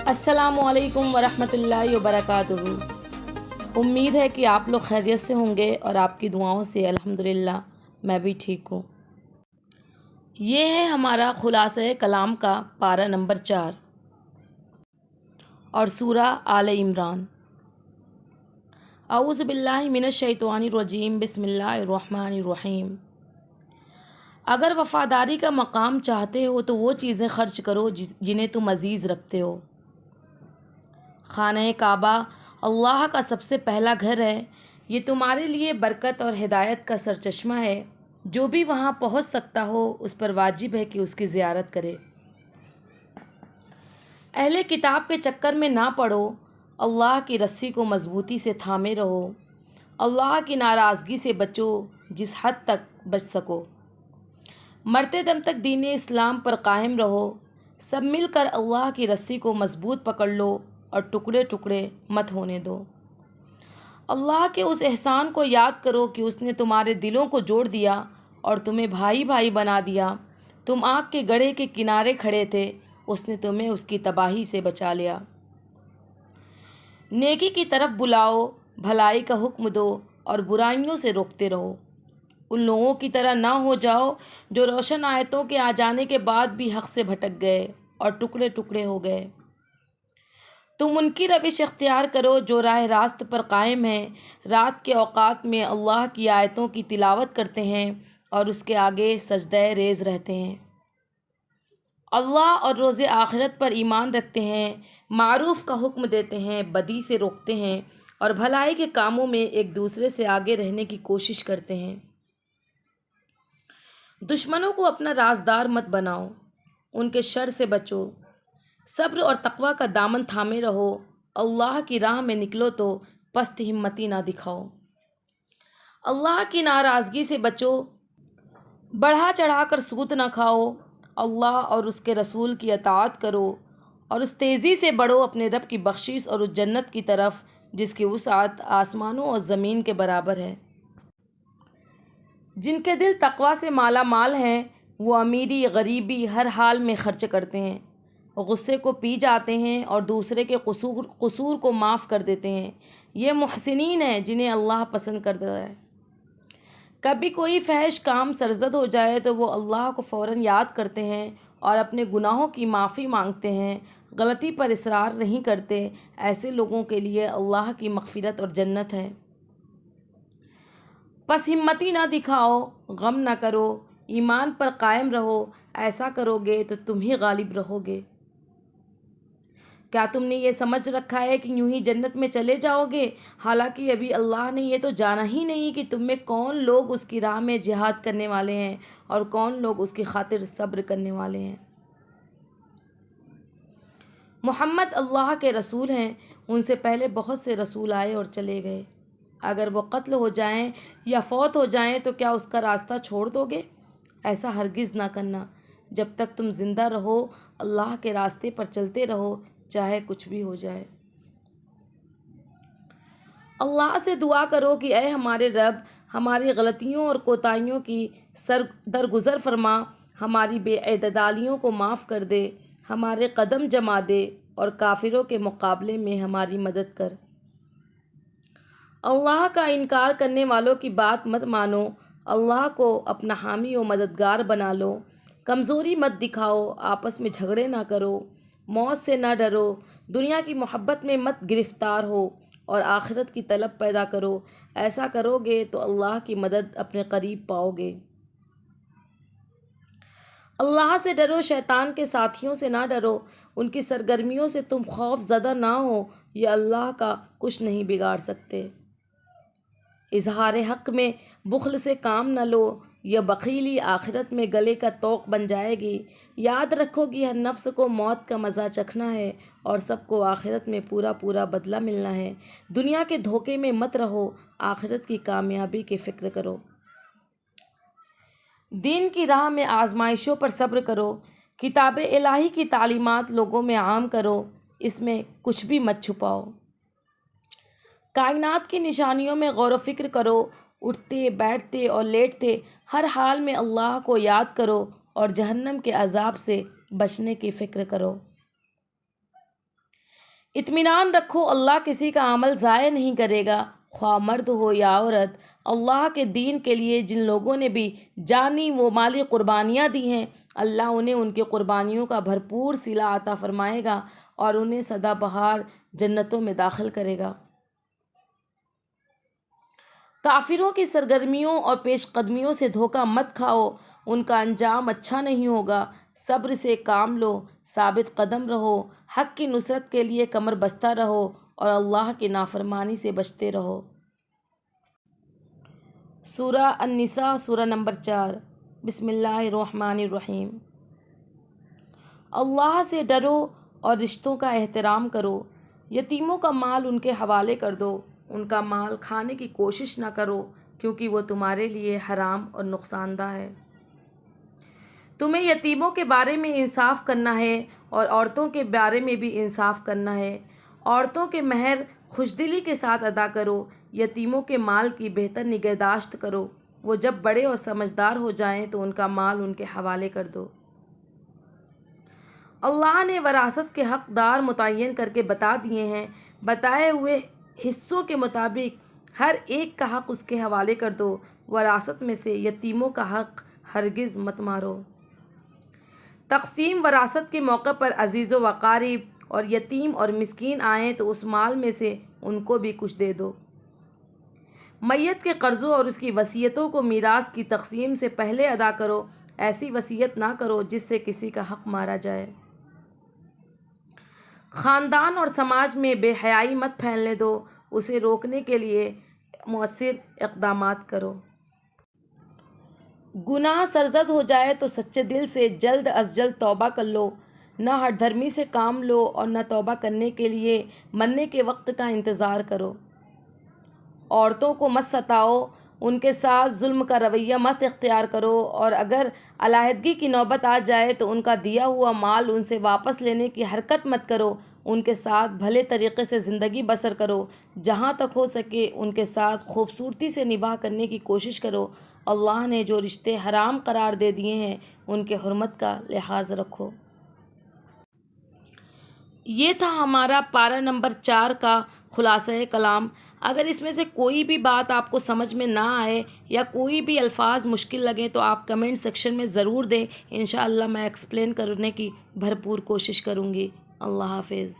السلام علیکم ورحمۃ اللہ وبرکاتہ۔ امید ہے کہ آپ لوگ خیریت سے ہوں گے اور آپ کی دعاؤں سے الحمدللہ میں بھی ٹھیک ہوں۔ یہ ہے ہمارا خلاصہ کلام کا پارہ نمبر 4 اور سورہ آل عمران۔ اعوذ باللہ من الشیطان الرجیم، بسم اللہ الرحمن الرحیم۔ اگر وفاداری کا مقام چاہتے ہو تو وہ چیزیں خرچ کرو جنہیں تم عزیز رکھتے ہو۔ خانہ کعبہ اللہ کا سب سے پہلا گھر ہے۔ یہ تمہارے لیے برکت اور ہدایت کا سرچشمہ ہے۔ جو بھی وہاں پہنچ سکتا ہو اس پر واجب ہے کہ اس کی زیارت کرے۔ اہل کتاب کے چکر میں نہ پڑو، اللہ کی رسی کو مضبوطی سے تھامے رہو۔ اللہ کی ناراضگی سے بچو جس حد تک بچ سکو۔ مرتے دم تک دین اسلام پر قائم رہو۔ سب مل کر اللہ کی رسی کو مضبوط پکڑ لو اور ٹکڑے ٹکڑے مت ہونے دو۔ اللہ کے اس احسان کو یاد کرو کہ اس نے تمہارے دلوں کو جوڑ دیا اور تمہیں بھائی بھائی بنا دیا۔ تم آگ کے گڑھے کے کنارے کھڑے تھے، اس نے تمہیں اس کی تباہی سے بچا لیا۔ نیکی کی طرف بلاؤ، بھلائی کا حکم دو اور برائیوں سے روکتے رہو۔ ان لوگوں کی طرح نہ ہو جاؤ جو روشن آیتوں کے آ جانے کے بعد بھی حق سے بھٹک گئے اور ٹکڑے ٹکڑے ہو گئے۔ تم ان کی روش اختیار کرو جو راہ راست پر قائم ہیں، رات کے اوقات میں اللہ کی آیتوں کی تلاوت کرتے ہیں اور اس کے آگے سجدہ ریز رہتے ہیں۔ اللہ اور روز آخرت پر ایمان رکھتے ہیں، معروف کا حکم دیتے ہیں، بدی سے روکتے ہیں اور بھلائی کے کاموں میں ایک دوسرے سے آگے رہنے کی کوشش کرتے ہیں۔ دشمنوں کو اپنا رازدار مت بناؤ، ان کے شر سے بچو۔ صبر اور تقوی کا دامن تھامے رہو۔ اللہ کی راہ میں نکلو تو پست ہمتی نہ دکھاؤ۔ اللہ کی ناراضگی سے بچو، بڑھا چڑھا کر سود نہ کھاؤ۔ اللہ اور اس کے رسول کی اطاعت کرو اور اس تیزی سے بڑھو اپنے رب کی بخشش اور اس جنت کی طرف جس کی وسعت آسمانوں اور زمین کے برابر ہے۔ جن کے دل تقوی سے مالا مال ہیں وہ امیری غریبی ہر حال میں خرچ کرتے ہیں، غصے کو پی جاتے ہیں اور دوسرے کے قصور کو معاف کر دیتے ہیں۔ یہ محسنین ہیں جنہیں اللہ پسند کرتا ہے۔ کبھی کوئی فحش کام سرزد ہو جائے تو وہ اللہ کو فوراً یاد کرتے ہیں اور اپنے گناہوں کی معافی مانگتے ہیں، غلطی پر اصرار نہیں کرتے۔ ایسے لوگوں کے لیے اللہ کی مغفرت اور جنت ہے۔ پس ہمتی نہ دکھاؤ، غم نہ کرو، ایمان پر قائم رہو۔ ایسا کرو گے تو تم ہی غالب رہو گے۔ کیا تم نے یہ سمجھ رکھا ہے کہ یوں ہی جنت میں چلے جاؤ گے، حالانکہ ابھی اللہ نے یہ تو جانا ہی نہیں کہ تم میں کون لوگ اس کی راہ میں جہاد کرنے والے ہیں اور کون لوگ اس کی خاطر صبر کرنے والے ہیں۔ محمد اللہ کے رسول ہیں، ان سے پہلے بہت سے رسول آئے اور چلے گئے۔ اگر وہ قتل ہو جائیں یا فوت ہو جائیں تو کیا اس کا راستہ چھوڑ دو گے؟ ایسا ہرگز نہ کرنا۔ جب تک تم زندہ رہو اللہ کے راستے پر چلتے رہو، چاہے کچھ بھی ہو جائے۔ اللہ سے دعا کرو کہ اے ہمارے رب، ہماری غلطیوں اور کوتاہیوں کی درگزر فرما، ہماری بے اعتدالیوں کو معاف کر دے، ہمارے قدم جما دے اور کافروں کے مقابلے میں ہماری مدد کر۔ اللہ کا انکار کرنے والوں کی بات مت مانو، اللہ کو اپنا حامی و مددگار بنا لو۔ کمزوری مت دکھاؤ، آپس میں جھگڑے نہ کرو، موت سے نہ ڈرو، دنیا کی محبت میں مت گرفتار ہو اور آخرت کی طلب پیدا کرو۔ ایسا کرو گے تو اللہ کی مدد اپنے قریب پاؤ گے۔ اللہ سے ڈرو، شیطان کے ساتھیوں سے نہ ڈرو، ان کی سرگرمیوں سے تم خوف زدہ نہ ہو، یہ اللہ کا کچھ نہیں بگاڑ سکتے۔ اظہار حق میں بخل سے کام نہ لو، یہ بخیلی آخرت میں گلے کا طوق بن جائے گی۔ یاد رکھو کہ ہر نفس کو موت کا مزہ چکھنا ہے اور سب کو آخرت میں پورا پورا بدلہ ملنا ہے۔ دنیا کے دھوکے میں مت رہو، آخرت کی کامیابی کی فکر کرو۔ دین کی راہ میں آزمائشوں پر صبر کرو۔ کتاب الہی کی تعلیمات لوگوں میں عام کرو، اس میں کچھ بھی مت چھپاؤ۔ کائنات کی نشانیوں میں غور و فکر کرو، اٹھتے بیٹھتے اور لیٹتے ہر حال میں اللہ کو یاد کرو اور جہنم کے عذاب سے بچنے کی فکر کرو۔ اطمینان رکھو، اللہ کسی کا عمل ضائع نہیں کرے گا، خواہ مرد ہو یا عورت۔ اللہ کے دین کے لیے جن لوگوں نے بھی جانی و مالی قربانیاں دی ہیں، اللہ انہیں ان کی قربانیوں کا بھرپور صلہ عطا فرمائے گا اور انہیں سدا بہار جنتوں میں داخل کرے گا۔ کافروں کی سرگرمیوں اور پیش قدمیوں سے دھوکہ مت کھاؤ، ان کا انجام اچھا نہیں ہوگا۔ صبر سے کام لو، ثابت قدم رہو، حق کی نصرت کے لیے کمر بستہ رہو اور اللہ کی نافرمانی سے بچتے رہو۔ سورہ النساء، سورہ نمبر 4۔ بسم اللہ الرحمن الرحیم۔ اللہ سے ڈرو اور رشتوں کا احترام کرو، یتیموں کا مال ان کے حوالے کر دو، ان کا مال کھانے کی کوشش نہ کرو کیونکہ وہ تمہارے لیے حرام اور نقصان دہ ہے۔ تمہیں یتیموں کے بارے میں انصاف کرنا ہے اور عورتوں کے بارے میں بھی انصاف کرنا ہے۔ عورتوں کے مہر خوشدلی کے ساتھ ادا کرو، یتیموں کے مال کی بہتر نگہداشت کرو، وہ جب بڑے اور سمجھدار ہو جائیں تو ان کا مال ان کے حوالے کر دو۔ اللہ نے وراثت کے حقدار متعین کر کے بتا دیے ہیں، بتائے ہوئے حصوں کے مطابق ہر ایک کا حق اس کے حوالے کر دو۔ وراثت میں سے یتیموں کا حق ہرگز مت مارو۔ تقسیم وراثت کے موقع پر عزیز و اقارب اور یتیم اور مسکین آئیں تو اس مال میں سے ان کو بھی کچھ دے دو۔ میت کے قرضوں اور اس کی وصیتوں کو میراث کی تقسیم سے پہلے ادا کرو، ایسی وصیت نہ کرو جس سے کسی کا حق مارا جائے۔ خاندان اور سماج میں بے حیائی مت پھیلنے دو، اسے روکنے کے لیے مؤثر اقدامات کرو۔ گناہ سرزد ہو جائے تو سچے دل سے جلد از جلد توبہ کر لو، نہ ہٹ دھرمی سے کام لو اور نہ توبہ کرنے کے لیے مرنے کے وقت کا انتظار کرو۔ عورتوں کو مت ستاؤ، ان کے ساتھ ظلم کا رویہ مت اختیار کرو اور اگر علیحدگی کی نوبت آ جائے تو ان کا دیا ہوا مال ان سے واپس لینے کی حرکت مت کرو، ان کے ساتھ بھلے طریقے سے زندگی بسر کرو، جہاں تک ہو سکے ان کے ساتھ خوبصورتی سے نباہ کرنے کی کوشش کرو۔ اللہ نے جو رشتے حرام قرار دے دیے ہیں ان کے حرمت کا لحاظ رکھو۔ یہ تھا ہمارا پارہ نمبر 4 کا خلاصہ کلام۔ اگر اس میں سے کوئی بھی بات آپ کو سمجھ میں نہ آئے یا کوئی بھی الفاظ مشکل لگے تو آپ کمنٹ سیکشن میں ضرور دیں، انشاءاللہ میں ایکسپلین کرنے کی بھرپور کوشش کروں گی۔ اللہ حافظ۔